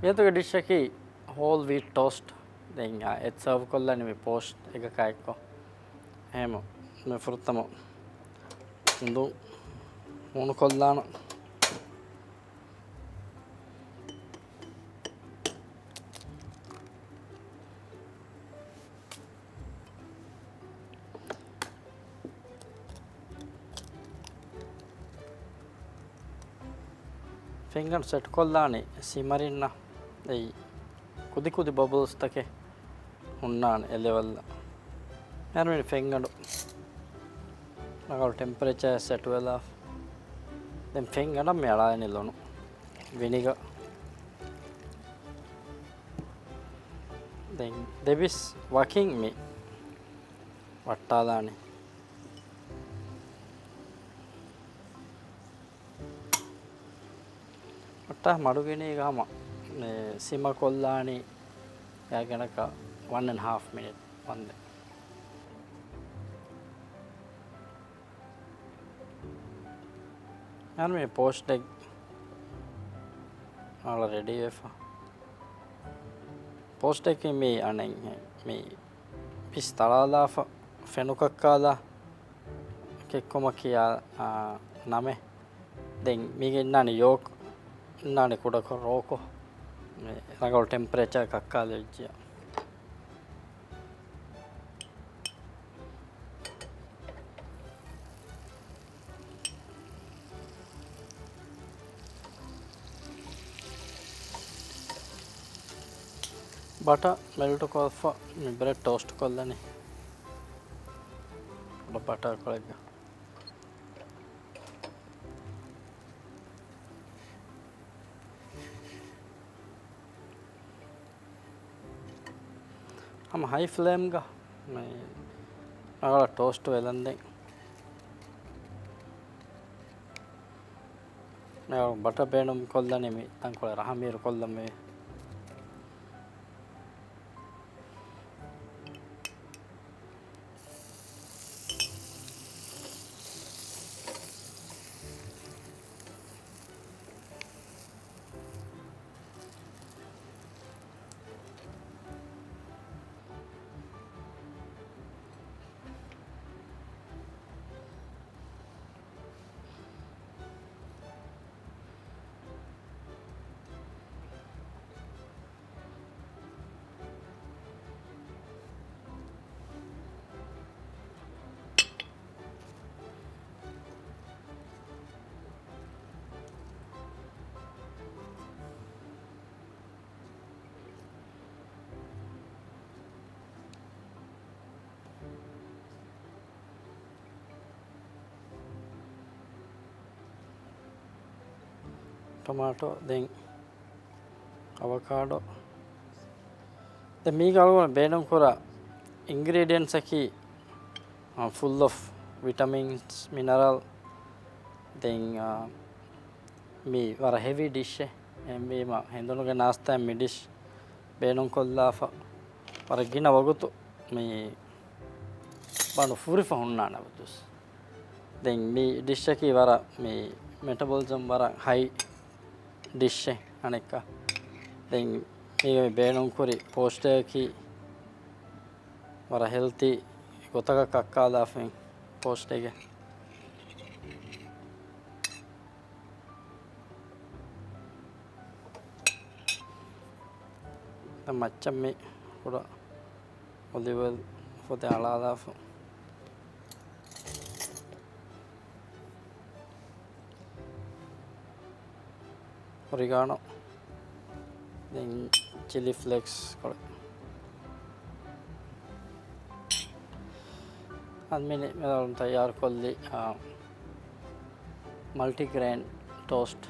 මේතක dish එකේ whole wheat toast දැන් ඒත් සර්ව් කරලානේ මේ පෝස්ට් එකක එක්ක එහෙම මේ ෆෘත්තම උඳු මොන කොල්ලාන ಫಿಂಗರ್ ಸೆಟ್ ಕೊಲ್ಲಾನಿ ಸಿಮರಿನ್ನ ಈ ಕುದಿ ಕುದಿ ಬಬಲ್ಸ್ ತಕೆ ಉಣ್ಣಾನೆ ಎಲೆವಲ್ಲ ನಾನು ಮೀನು ಫಿಂಗಡು ನಗಳು ಟೆಂಪರೇಚರ್ ಸೆಟ್ ವೆಲ್ಲ ದೆನ್ ಫಿಂಗಡ ಮೇಳಾನಿಲ್ಲೋನು ವಿನಿಗರ್ ದೆನ್ ದೆವಿಸ್ ವಾಕಿಂಗ್ ಮೀ ವಟ್ಟಾಲಾನಿ මඩුගෙන ගම සිම කොල්ලානි යගෙනක 1.5 minute වන්ද යන මේ පෝස්ට් එක already වෙෆා පෝස්ට් එකේ මේ අනෙන් මේ පිස්තලාලා ෆෙනුකක්කාලා කෙක්කොම කියා නමේ දැන් මේකේ ඉන්නනේ යෝක් ನಾನೆ ಕೂಡ ರೋಕೋ ರಂಗಳ ಟೆಂಪರೇಚರ್ ಕಕ್ಕಾಲೆ ಇಜ್ಜಿಯ ಬಟರ್ ಮೆಲ್ಟ್ ಕೊಫ ಬ್ರೆಡ್ ಟೋಸ್ಟ್ ಕೊಲ್ಲನೆ ಬಟರ್ ಕೊಳಗೆ हम हाई फ्लेम का मैं अगर टोस्ट वेलंदे मैं बटर बेनम कोल्लने में तंकोले रहमीर कोल्लम में tomato then avocado the me galwa benam kora ingredients aki full of vitamins mineral then me vara heavy dish me ma hen'dhunu ge nasta me dish benam kolla vara gina wagutu me banu furi fa hunnana budus then me dish aki vara me metabolism vara high dish aneka then මේ බේනුම් කුරි post එකේ වර හෙල්ති ගොතක කක්කාලා ෆෙන් post එකේ macam මේ පුරා olive oil for the alala oregano then chili flakes admine tayar kolli multi grain toast